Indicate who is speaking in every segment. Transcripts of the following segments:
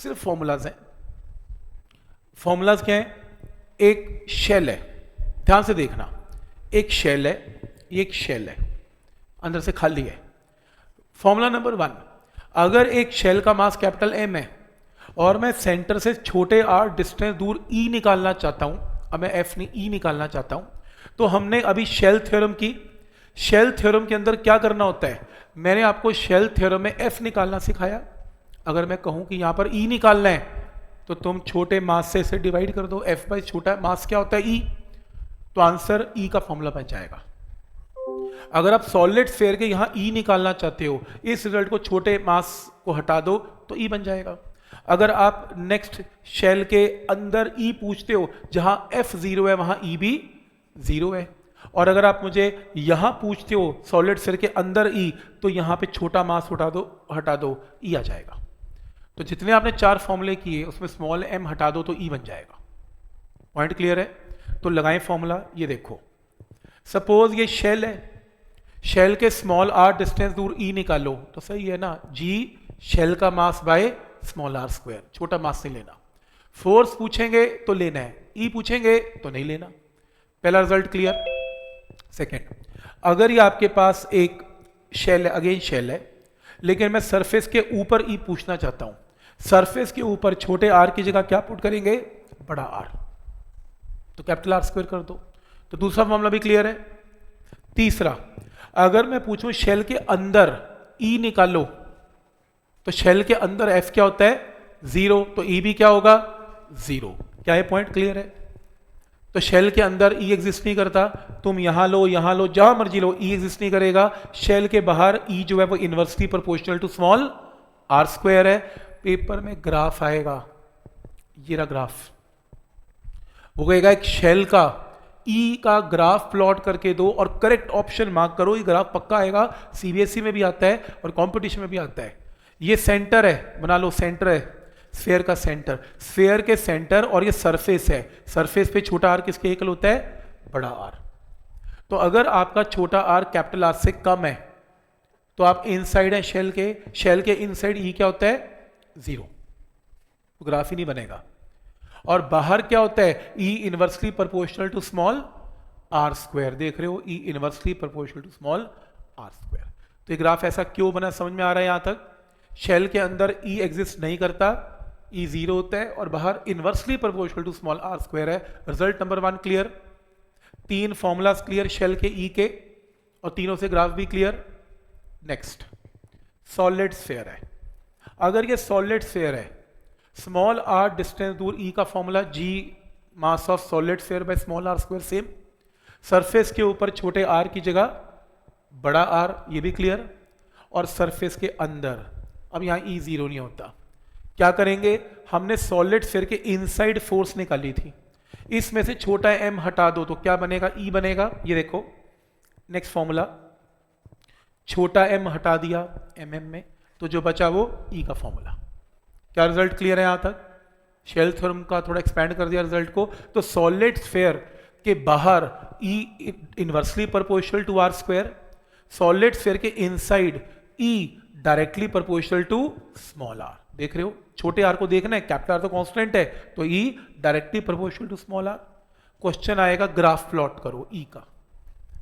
Speaker 1: सिर्फ फॉर्मूलाज हैं। फॉर्मूलाज क्या है? एक शेल है, ध्यान से देखना, एक शेल है, ये एक शेल है, अंदर से खाली है। फॉर्मूला नंबर 1, अगर एक शेल का मास कैपिटल एम है और मैं सेंटर से छोटे r डिस्टेंस दूर e निकालना चाहता हूं, अब मैं f नहीं e निकालना चाहता हूं, तो हमने अभी शेल थ्योरम की। शेल थ्योरम के अंदर क्या करना होता है? मैंने आपको शेल थ्योरम में f निकालना सिखाया। अगर मैं कहूं कि यहां पर e निकालना है तो तुम छोटे मास से इसे डिवाइड कर दो, f बाई छोटा मास क्या होता है? e, तो आंसर e का फॉर्मूला बन जाएगा। अगर आप सॉलिड स्फीयर के यहां e निकालना चाहते हो, इस रिजल्ट को छोटे मास को हटा दो तो e बन जाएगा। अगर आप नेक्स्ट शेल के अंदर e पूछते हो, जहां f 0 है वहां e भी 0 है। और अगर आप मुझे यहां पूछते हो सॉलिड स्फीयर के अंदर e, तो यहां पे छोटा मास हटा दो e आ जाएगा। तो जितने आपने 4 फॉर्मूले किए उसमें स्मॉल m हटा दो तो e बन जाएगा। पॉइंट क्लियर है? तो लगाएं फॉर्मूला। ये देखो, सपोज ये शेल है, शेल के स्मॉल r डिस्टेंस दूर e निकालो, तो सही है ना, g शेल का mass by small r square, छोटा मास नहीं लेना। फोर्स पूछेंगे तो लेना है, e पूछेंगे तो नहीं लेना। पहला रिजल्ट क्लियर। सेकेंड, अगर ये आपके पास एक शेल है, अगेन शेल है, लेकिन मैं सरफेस के ऊपर e पूछना चाहता हूं, सरफेस के ऊपर छोटे r की जगह क्या पुट करेंगे? बड़ा R, तो कैपिटल R स्क्वायर कर दो। तो दूसरा मामला भी क्लियर है। तीसरा, अगर मैं पूछूं शेल के अंदर E निकालो, तो शेल के अंदर F क्या होता है? 0, तो E भी क्या होगा? 0। क्या ये पॉइंट क्लियर है? तो शेल के अंदर E एग्जिस्ट नहीं करता, तुम यहां लो, जहां मर्जी लो, E एग्जिस्ट नहीं करेगा। शेल के बाहर E जो है वो inversely proportional to small r square है। पेपर में ग्राफ आएगा, ये रहा ग्राफ, वो कहेगा एक शेल का E का ग्राफ प्लॉट करके दो और करेक्ट ऑप्शन मार्क करो, ये ग्राफ पक्का आएगा। CBSE में भी आता है और कंपटीशन में भी आता है। ये सेंटर है, बना लो, सेंटर है स्फीयर का सेंटर, स्फीयर के सेंटर, और ये सरफेस है, सरफेस पे छोटा r किसके इक्वल होता है? बड़ा R। तो अगर आपका छोटा r कैपिटल R से कम है तो आप इनसाइड है शेल के इनसाइड E क्या होता है? 0, तो ग्राफ ही नहीं बनेगा। और बाहर क्या होता है? E inversely proportional to small r square, देख रहे हो, E inversely proportional to small r square. तो ये ग्राफ ऐसा क्यों बना, समझ में आ रहा है? यहां तक शेल के अंदर E एग्जिस्ट नहीं करता, E 0 होता है, और बाहर inversely proportional to small r square है। Result number 1 clear. 3 formulas clear shell के E के, और तीनों से ग्राफ भी क्लियर। नेक्स्ट, सॉलिड स्फीयर है। अगर ये सॉलिड स्फीयर है, स्मॉल r डिस्टेंस दूर E का formula g mass of solid sphere by small r square, same. Surface के ऊपर छोटे r की जगह बड़ा R, ये भी क्लियर। और सरफेस के अंदर, अब यहां E 0 नहीं होता, क्या करेंगे? हमने सॉलिड स्फीयर के इनसाइड फोर्स निकाली थी, इसमें से छोटा m हटा दो तो क्या बनेगा? E बनेगा। ये देखो नेक्स्ट फॉर्मूला, छोटा m हटा दिया mm में, तो जो बचा वो E का फॉर्मूला। क्या रिजल्ट क्लियर है? यहां तक शेल थ्योरम का थोड़ा एक्सपैंड कर दिया रिजल्ट को। तो सॉलिड स्फीयर के बाहर E inversely proportional to r square, solid sphere के inside E directly proportional to small r। देख रहे हो, छोटे r को देखना है, कैपिटल R तो कांस्टेंट है, तो E directly proportional to small r। Question आएगा ग्राफ प्लॉट करो E का।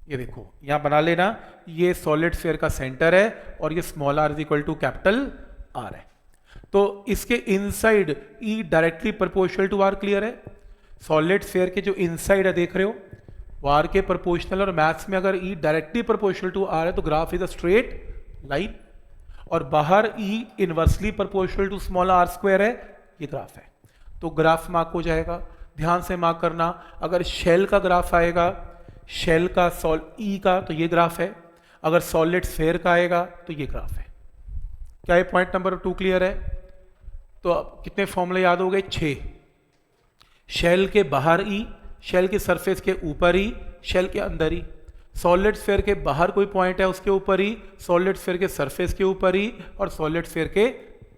Speaker 1: ये देखो यहां बना लेना, ये सॉलिड स्फीयर का सेंटर है और ये small r is equal to capital R है। तो इसके inside E directly proportional to R, clear है। सॉलिड स्फीयर के जो इनसाइड है देख रहे हो वो R के प्रोपोर्शनल, और मैथ्स में अगर E directly proportional to R है तो graph is a straight line, और बाहर E inversely proportional to small r square है, ये ग्राफ है। तो ग्राफ मार्क हो जाएगा, ध्यान से मार्क करना। अगर शेल का ग्राफ आएगा, शेल का E का, तो ये ग्राफ है। अगर सॉलिड स्फीयर का आएगा तो ये ग्राफ है। क्या ये पॉइंट नंबर 2 क्लियर है? तो अब कितने फॉर्मूले याद हो गए? 6। शेल के बाहर E, शेल के सरफेस के ऊपर E, शेल के अंदर E, सॉलिड स्फीयर के बाहर कोई पॉइंट है उसके ऊपर E, सॉलिड स्फीयर के सरफेस के ऊपर E, और सॉलिड स्फीयर के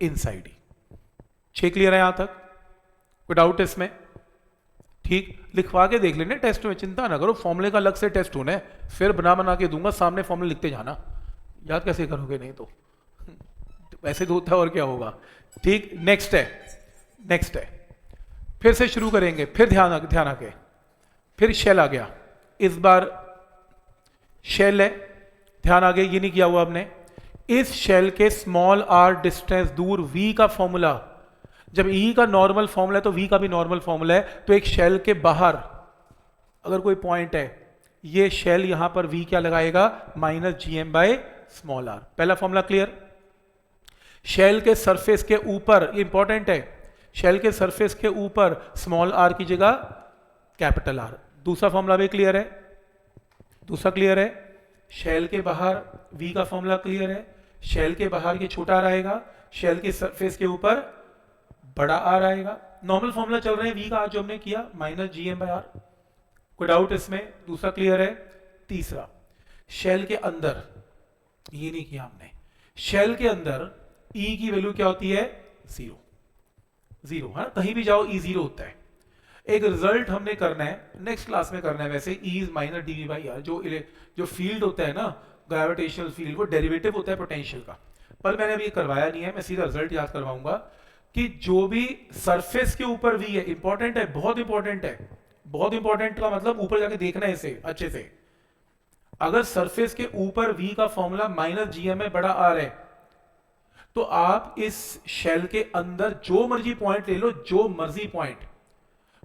Speaker 1: इनसाइड E। 6 क्लियर है यहां तक? कोई डाउट है इसमें? ठीक, लिखवा के देख लेने टेस्ट में, चिंता ना करो, फॉर्मूले का अलग से टेस्ट होना है, फिर बना के दूंगा, सामने फॉर्मूले लिखते जाना। याद कैसे करोगे नहीं तो वैसे तो होता है और क्या होगा। ठीक, नेक्स्ट है, फिर से शुरू करेंगे, फिर ध्यान आके, फिर शेल आ गया, इस बार शेल है, ध्यान आगे, ये नहीं किया हुआ हमने। इस शेल के स्मॉल आर डिस्टेंस दूर v का फॉर्मूला, जब e का नॉर्मल फॉर्मूला है तो v का भी नॉर्मल फॉर्मूला है, तो एक शेल के बाहर अगर कोई पॉइंट है, ये शेल यहां पर v क्या लगाएगा, -gm बाय स्मॉल आर। पहला फॉर्मूला क्लियर। शेल के सरफेस के ऊपर, ये इंपॉर्टेंट है, शेल के सरफेस के ऊपर स्मॉल आर की जगह कैपिटल आर। दूसरा फॉर्मूला भी क्लियर है, दूसरा क्लियर है। शेल के बाहर v का फॉर्मूला क्लियर है, शेल के बाहर ये छोटा आर आएगा, शेल के सरफेस के ऊपर बड़ा आर आएगा। नॉर्मल फॉर्मूला चल रहे हैं v का आज जो हमने किया, -gm/r। कोई डाउट इसमें? दूसरा क्लियर है। तीसरा, शेल के अंदर, ये नहीं किया हमने, शेल के अंदर e की वैल्यू क्या होती है, 0 है ना, कहीं भी जाओ e 0 होता है। एक रिजल्ट हमने करना है, नेक्स्ट क्लास में करना है वैसे, E इज -dv/r, जो फील्ड होता है ना, ग्रेविटेशनल फील्ड, वो डेरिवेटिव होता है पोटेंशियल का, पर मैंने अभी करवाया नहीं है, मैं सीधा रिजल्ट याद करवाऊंगा कि जो भी सरफेस के ऊपर v है, इंपॉर्टेंट है, बहुत इंपॉर्टेंट है, बहुत इंपॉर्टेंट का मतलब ऊपर जाके देखना है इसे अच्छे से। अगर सरफेस के ऊपर v का फॉर्मूला -gm/r है, तो आप इस शेल के अंदर जो मर्जी पॉइंट ले लो, जो मर्जी पॉइंट,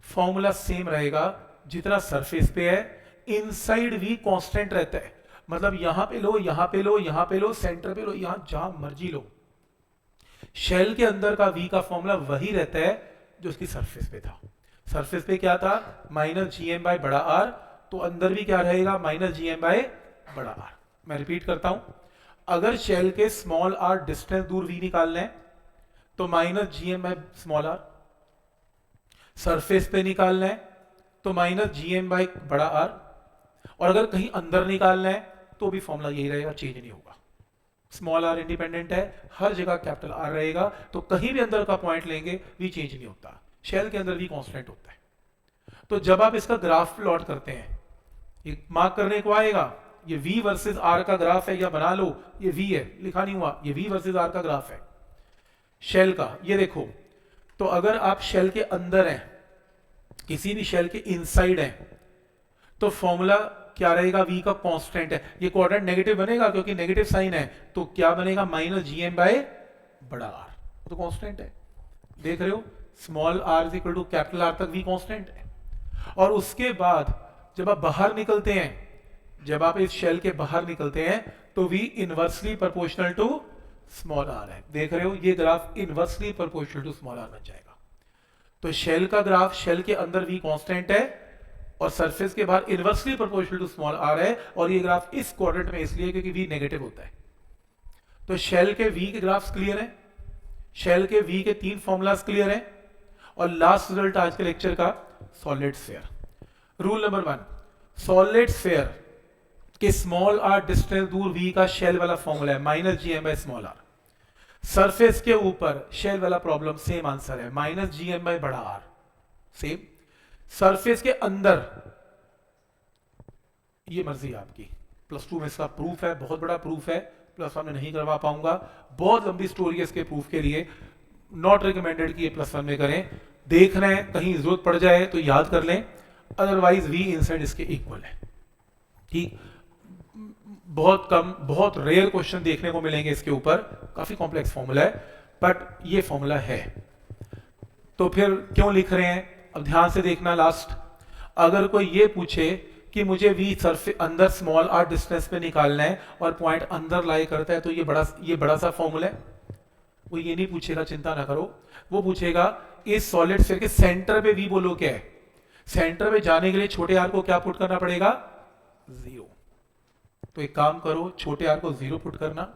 Speaker 1: फॉर्मूला सेम रहेगा जितना सरफेस पे है। इनसाइड v कांस्टेंट रहता है, मतलब यहां पे लो, यहां पे लो, यहां पे लो, सेंटर पे लो, यहां जहां मर्जी लो, शेल के अंदर का v का फॉर्मूला वही रहता है जो उसकी सरफेस पे था। सरफेस पे क्या था, -gm/r, तो अंदर भी क्या रहेगा, -gm/r। मैं रिपीट करता हूं, अगर शेल के स्मॉल r डिस्टेंस दूर v निकालना है तो -gm/r, सरफेस पे निकालना है तो -gm/r, और अगर कहीं अंदर निकालना है तो भी फॉर्मूला यही रहेगा, चेंज नहीं होगा। स्मॉल आर इंडिपेंडेंट है, हर जगह कैपिटल आर रहेगा, तो कहीं भी अंदर का पॉइंट लेंगे v चेंज नहीं होता, शेल के अंदर v कांस्टेंट होता है। तो जब आप इसका ग्राफ प्लॉट करते हैं, ये मार्क करने को आएगा, ये v वर्सेस r का ग्राफ है, या बना लो ये v है, लिखा नहीं हुआ, ये v वर्सेस r का ग्राफ है शेल का। ये देखो, तो अगर आप शेल के अंदर हैं, किसी भी शेल के इनसाइड हैं, तो फॉर्मूला क्या रहेगा, v का कांस्टेंट है, ये क्वाड्रेंट नेगेटिव बनेगा क्योंकि नेगेटिव साइन है, तो क्या बनेगा, -gm/r, तो कांस्टेंट है। देख रहे हो, small r is equal to capital R तक v कांस्टेंट है। और उसके बाद जब आप बाहर निकलते हैं, जब आप इस शेल के बाहर निकलते हैं, तो v inversely proportional to small r है। देख रहे हो, ये graph inversely proportional to small r बन जाएगा। तो शेल का ग्राफ, शेल के अंदर v कांस्टेंट है और सरफेस के बाहर inversely proportional to small r है, और ये ग्राफ इस क्वाड्रेंट में इसलिए क्योंकि v नेगेटिव होता है। तो शेल के v के ग्राफ्स क्लियर हैं, शेल के v के 3 फॉर्मूलाज क्लियर हैं, और लास्ट रिजल्ट आज के लेक्चर का, solid sphere. Rule number 1, solid sphere के स्मॉल r डिस्टेंस दूर v का शेल वाला फॉर्मूला है -gm/r। सरफेस के ऊपर शेल वाला प्रॉब्लम सेम आंसर है, -gm/r, सेम। सरफेस के अंदर ये मर्जी आपकी, +2 में इसका प्रूफ है, बहुत बड़ा प्रूफ है, +1 में नहीं करवा पाऊंगा, बहुत लंबी स्टोरी है इसके प्रूफ के लिए, नॉट रिकमेंडेड कि ये +1 में करें। देखना है कहीं जरूरत पड़ जाए तो याद कर लें, अदरवाइज v इनसाइड इसके इक्वल है। ठीक, बहुत कम, बहुत रेयर क्वेश्चन देखने को मिलेंगे इसके ऊपर, काफी कॉम्प्लेक्स फॉर्मूला है, बट ये फॉर्मूला है। तो फिर क्यों लिख रहे हैं, अब ध्यान से देखना लास्ट। अगर कोई ये पूछे कि मुझे v सरफेस अंदर स्मॉल r डिस्टेंस पे निकालना है और पॉइंट अंदर लाई करता है, तो ये बड़ा सा फॉर्मूला है, वो ये नहीं पूछेगा, चिंता ना करो। वो पूछेगा इस सॉलिड स्फीयर के सेंटर पे v बोलो क्या है, सेंटर पे जाने के लिए छोटे r को क्या पुट करना पड़ेगा, 0। तो एक काम करो, छोटे r को 0 पुट करना,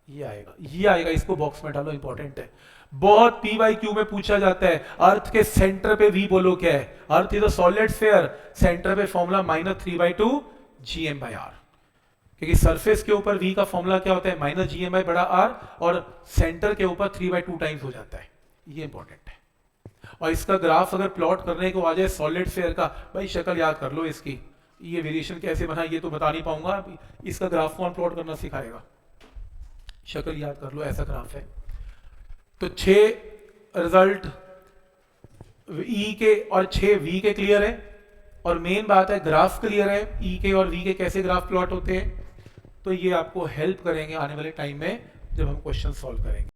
Speaker 1: ये आएगा, इसको बॉक्स में डालो, इंपॉर्टेंट है, बहुत PYQ में पूछा जाता है। अर्थ के सेंटर पे v बोलो क्या है, earth is a solid sphere, centre पे फॉर्मूला -3/2 gm/r, क्योंकि सरफेस के ऊपर v का फॉर्मूला क्या होता है, -gm/r, और सेंटर के ऊपर 3/2 टाइम्स हो जाता है, ये इंपॉर्टेंट है। और इसका ग्राफ अगर प्लॉट करने को आ जाए सॉलिड स्फीयर का, भाई शक्ल याद कर लो इसकी, ये वेरिएशन कैसे बना ये तो बता नहीं पाऊंगा, इसका ग्राफ कौन प्लॉट करना सिखाएगा, शक्ल याद कर लो, ऐसा ग्राफ है। तो 6 रिजल्ट ई के और 6 वी के क्लियर है, और मेन बात है ग्राफ क्लियर है, ई के और वी के कैसे ग्राफ प्लॉट होते हैं। तो ये आपको हेल्प करेंगे आने वाले टाइम में जब हम क्वेश्चन सॉल्व करेंगे।